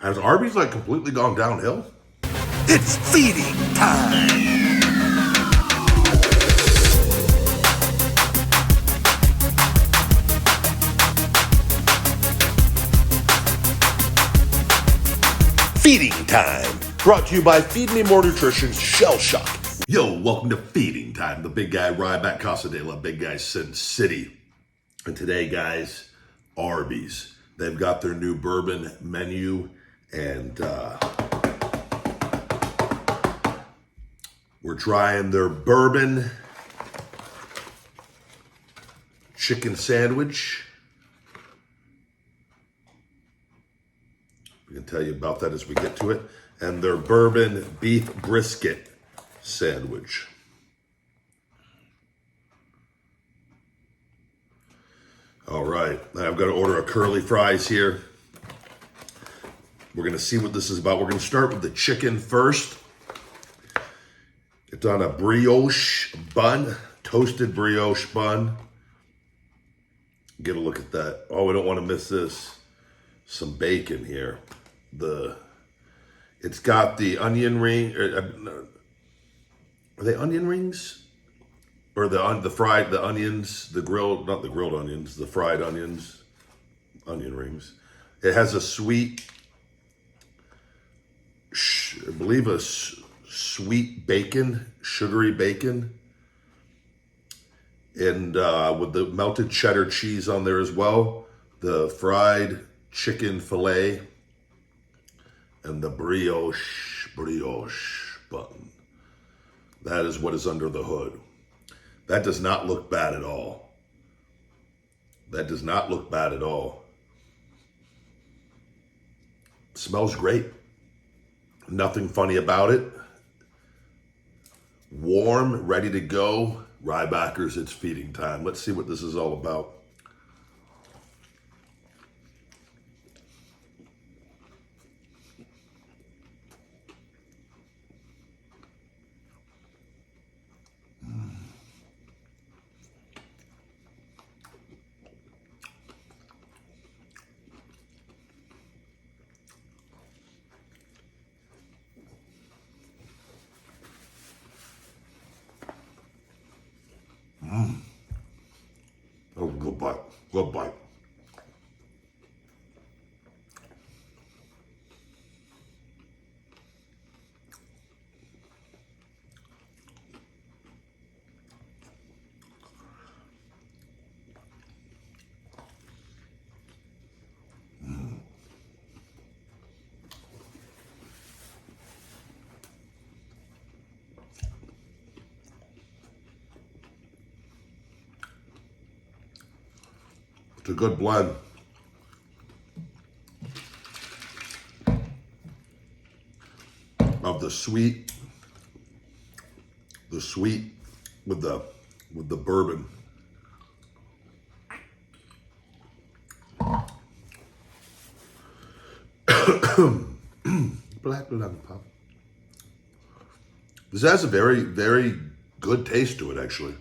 Has Arby's like completely gone downhill? It's feeding time! Feeding Time, brought to you by Feed Me More Nutrition's Shell Shock. Yo, welcome to Feeding Time. The big guy, Ryback, Casa de la Big Guy, Sin City. And today, guys, Arby's. They've got their new bourbon menu, and we're trying their bourbon chicken sandwich. We can tell you about that as we get to it. And their bourbon beef brisket sandwich. All right, I've got to order a curly fries here. We're going to see what this is about. We're going to start with the chicken first. It's on a brioche bun, toasted brioche bun. Get a look at that. Oh, we don't want to miss this. Some bacon here. It's got the onion ring. Are they onion rings? Or the fried, the onions, the grilled, not the grilled onions, the fried onions, onion rings. It has a sweet, I believe a sweet bacon, sugary bacon. And with the melted cheddar cheese on there as well. The fried chicken fillet. And the brioche bun. That is what is under the hood. That does not look bad at all. That does not look bad at all. It smells great. Nothing funny about it. Warm, ready to go. Rybackers, it's feeding time. Let's see what this is all about. Oh, good bite. Good bite. It's a good blend. Of the sweet with the bourbon. Black lung pop. This has a very, very good taste to it, actually.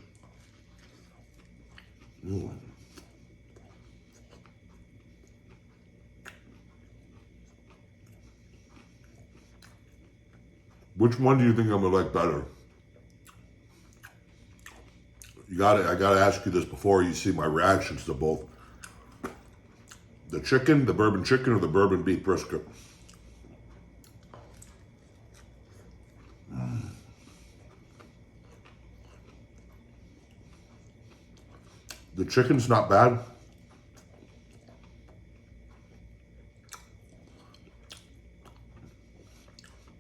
Which one do you think I'm gonna like better? I gotta ask you this before you see my reactions to both. The chicken, the bourbon chicken, or the bourbon beef brisket? The chicken's not bad.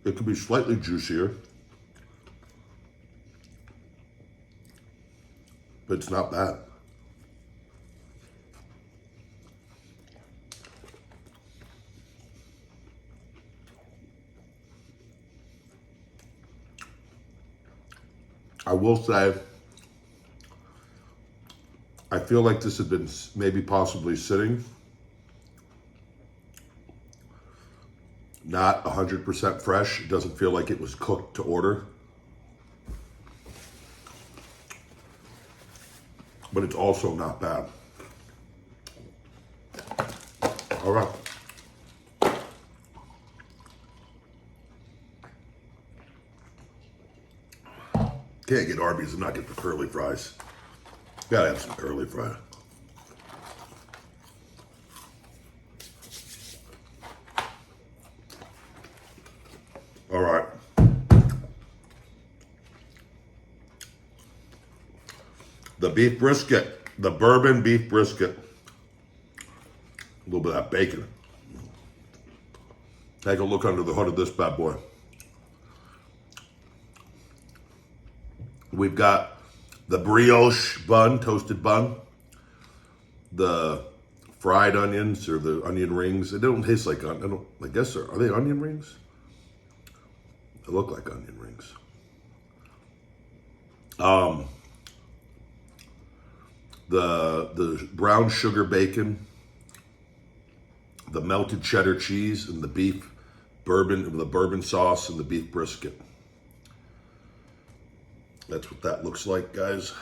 It could be slightly juicier, but it's not bad. I will say, I feel like this had been maybe possibly sitting. Not 100% fresh. It doesn't feel like it was cooked to order. But it's also not bad. All right. Can't get Arby's and not get the curly fries. Gotta have some curly fry. All right. The beef brisket, the bourbon beef brisket. A little bit of that bacon. Take a look under the hood of this bad boy. We've got the brioche bun, toasted bun, the fried onions or the onion rings. They don't taste like I guess are they onion rings? They look like onion rings. The brown sugar bacon, the melted cheddar cheese, and the beef bourbon, the bourbon sauce, and the beef brisket. That's what that looks like, guys.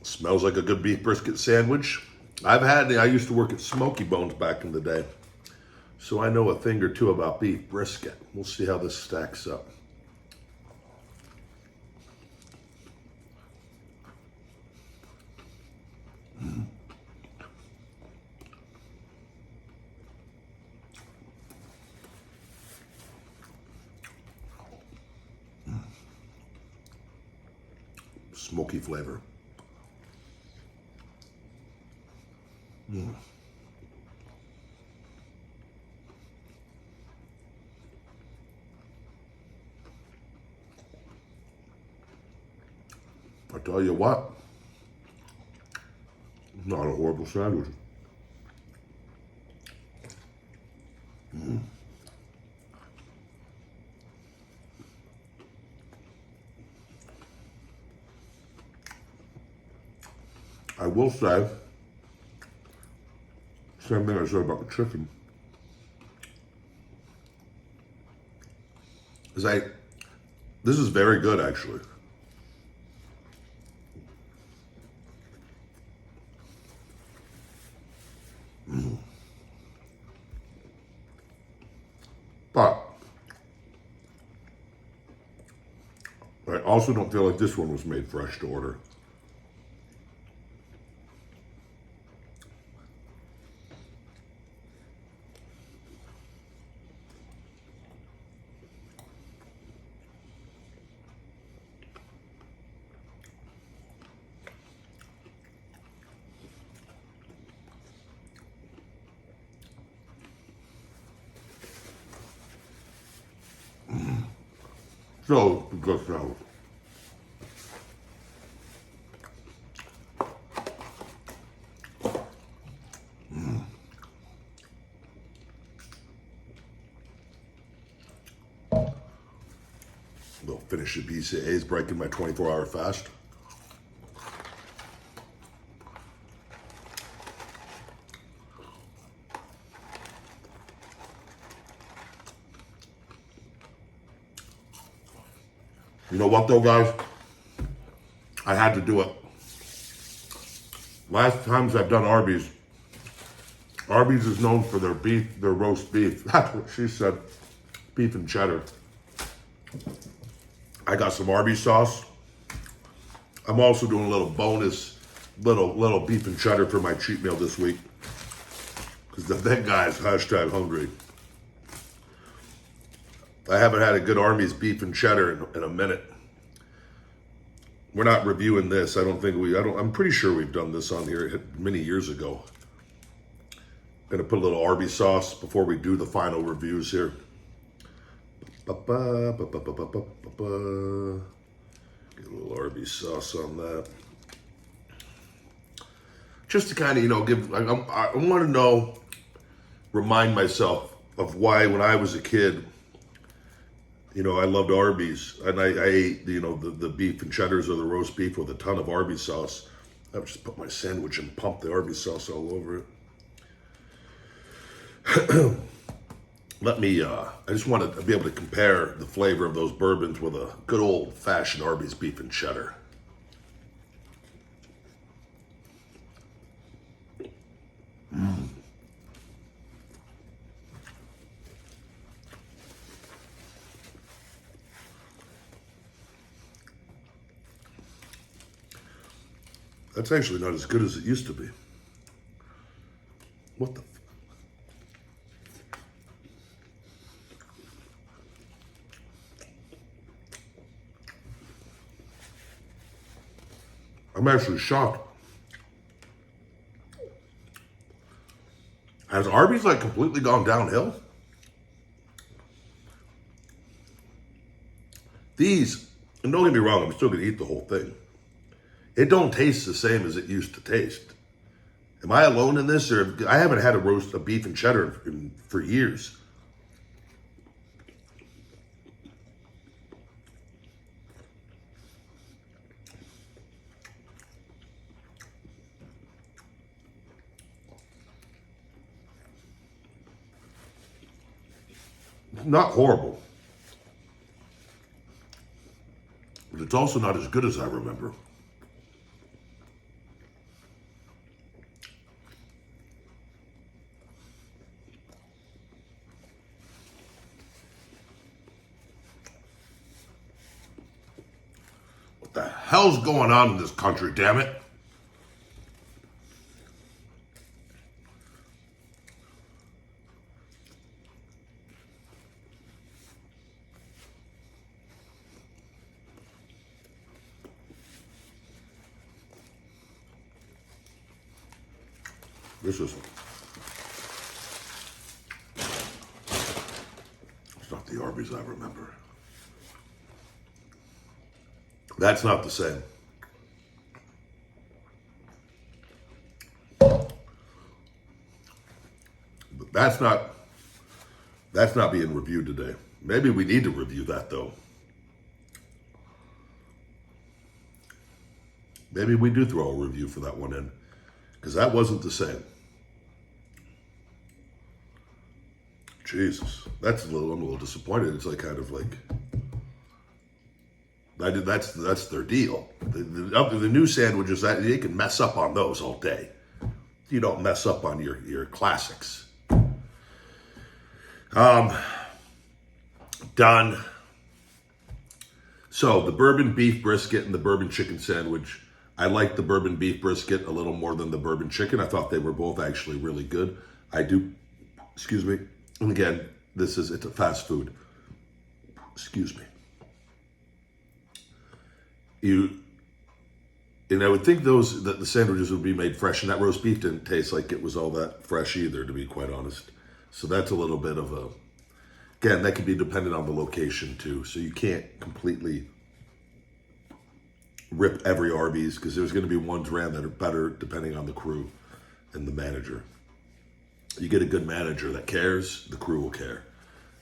Smells like a good beef brisket sandwich. I used to work at Smoky Bones back in the day, so I know a thing or two about beef brisket. We'll see how this stacks up. Smoky flavor. I tell you what, not a horrible sandwich. I will say, same thing I said about the chicken, this is very good actually. But I also don't feel like this one was made fresh to order. So good sandwich. We'll finish the BCA's, breaking my 24-hour fast. You know what though, guys? I had to do it. Last times I've done Arby's is known for their beef, their roast beef. That's what she said. Beef and cheddar. I got some Arby's sauce. I'm also doing a little bonus, little beef and cheddar for my cheat meal this week. Because that guy's #hungry. I haven't had a good Arby's beef and cheddar in a minute. We're not reviewing this. I'm pretty sure we've done this on here many years ago. Gonna put a little Arby's sauce before we do the final reviews here. Get a little Arby's sauce on that. Just to kind of, give, I want to remind myself of why when I was a kid, I loved Arby's, and I ate, the beef and cheddars or the roast beef with a ton of Arby's sauce. I would just put my sandwich and pump the Arby's sauce all over it. I just want to be able to compare the flavor of those bourbons with a good old-fashioned Arby's beef and cheddar. That's actually not as good as it used to be. What the? I'm actually shocked. Has Arby's like completely gone downhill? These, and don't get me wrong, I'm still gonna eat the whole thing. It don't taste the same as it used to taste. Am I alone in this, or I haven't had a beef and cheddar for years? Not horrible, but it's also not as good as I remember. What the hell's going on in this country, damn it? This is, it's not the Arby's I remember. That's not the same. But that's not being reviewed today. Maybe we need to review that though. Maybe we do throw a review for that one in, because that wasn't the same. Jesus, I'm a little disappointed. It's like kind of like, that's their deal. The new sandwiches, that they can mess up on those all day. You don't mess up on your classics. Done. So the bourbon beef brisket and the bourbon chicken sandwich. I like the bourbon beef brisket a little more than the bourbon chicken. I thought they were both actually really good. Excuse me. And again, it's a fast food. Excuse me. And I would think that the sandwiches would be made fresh, and that roast beef didn't taste like it was all that fresh either, to be quite honest. So that's a little bit of again, that could be dependent on the location too. So you can't completely rip every Arby's, because there's going to be ones ran that are better depending on the crew and the manager. You get a good manager that cares, the crew will care.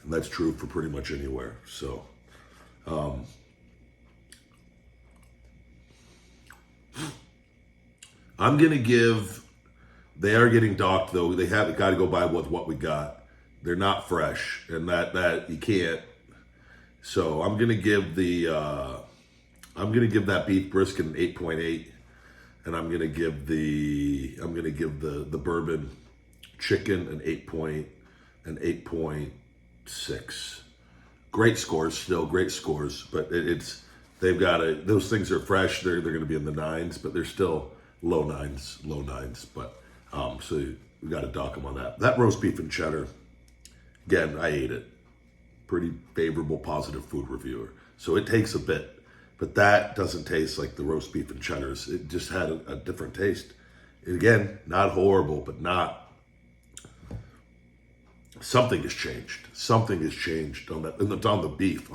And that's true for pretty much anywhere. So, I'm going to give, they are getting docked though. They have got to go by with what we got. They're not fresh, and that you can't. So I'm going to give that beef brisket an 8.8, and I'm going to give the bourbon chicken an 8.6. Great scores, still great scores, but those things are fresh. They're going to be in the 9s, but they're still low nines. But so we got to dock them on that. That roast beef and cheddar, again, I ate it. Pretty favorable, positive food reviewer. So it takes a bit, but that doesn't taste like the roast beef and cheddars. It just had a different taste. Again, not horrible, but not. Something has changed. Something has changed on the beef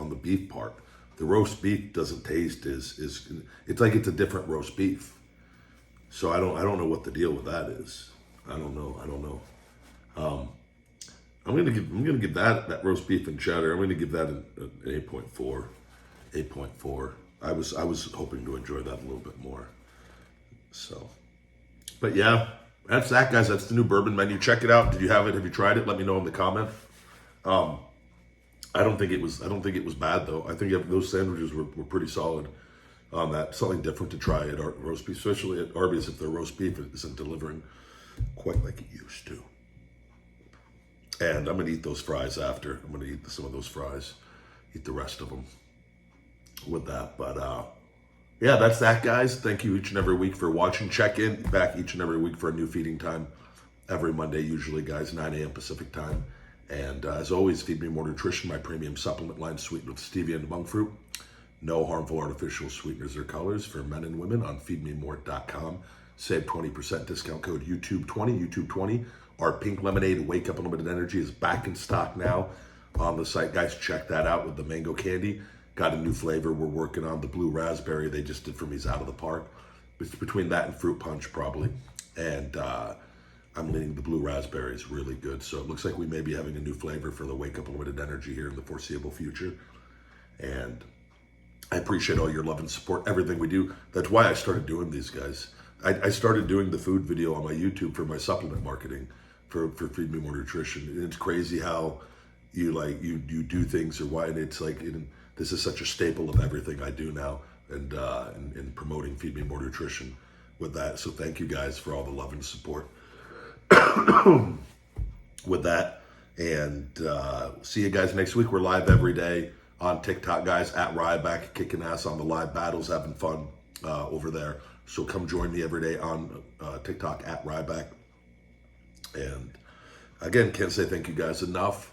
part. The roast beef doesn't taste it's like it's a different roast beef. So I don't know what the deal with that is. I don't know. I'm gonna give that roast beef and cheddar. I'm gonna give that an 8.4. 8.4. I was hoping to enjoy that a little bit more. So, but yeah, that's that, guys. That's the new bourbon menu. Check it out. Did you have it? Have you tried it? Let me know in the comment. I don't think it was bad though. I think those sandwiches were pretty solid. On that, something different to try at roast beef, especially at Arby's if their roast beef isn't delivering quite like it used to. And I'm gonna eat those fries after. I'm gonna eat some of those fries, eat the rest of them with that. But yeah, that's that, guys. Thank you each and every week for watching. Check in back each and every week for a new feeding time. Every Monday, usually, guys, 9 a.m. Pacific time. And as always, Feed Me More Nutrition, my premium supplement line sweetened with stevia and monk fruit. No harmful artificial sweeteners or colors for men and women on feedmemore.com. Save 20% discount code YouTube20, YouTube20. Our pink lemonade, Wake Up Unlimited Energy, is back in stock now on the site. Guys, check that out with the mango candy. Got a new flavor we're working on. The blue raspberry they just did for me is out of the park. It's between that and fruit punch, probably. And I'm leaning the blue raspberry is really good. So it looks like we may be having a new flavor for the Wake Up Unlimited Energy here in the foreseeable future. And I appreciate all your love and support, everything we do. That's why I started doing these, guys. I started doing the food video on my YouTube for my supplement marketing for Feed Me More Nutrition. And it's crazy how you do things, or why, and it's like this is such a staple of everything I do now, and in promoting Feed Me More Nutrition with that. So thank you guys for all the love and support with that. And see you guys next week. We're live every day on TikTok, guys, at Ryback, kicking ass on the live battles, having fun over there. So come join me every day on TikTok at Ryback. And again, can't say thank you guys enough.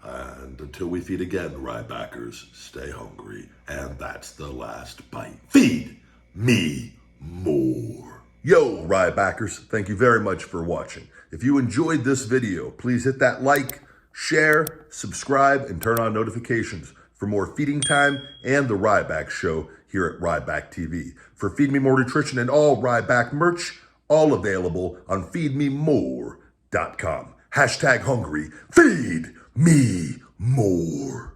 And until we feed again, Rybackers, stay hungry. And that's the last bite. Feed me more. Yo, Rybackers, thank you very much for watching. If you enjoyed this video, please hit that like, share, subscribe, and turn on notifications for more feeding time and the Ryback Show here at Ryback TV. For Feed Me More Nutrition and all Ryback merch, all available on feedmemore.com. #hungry. Feed me more.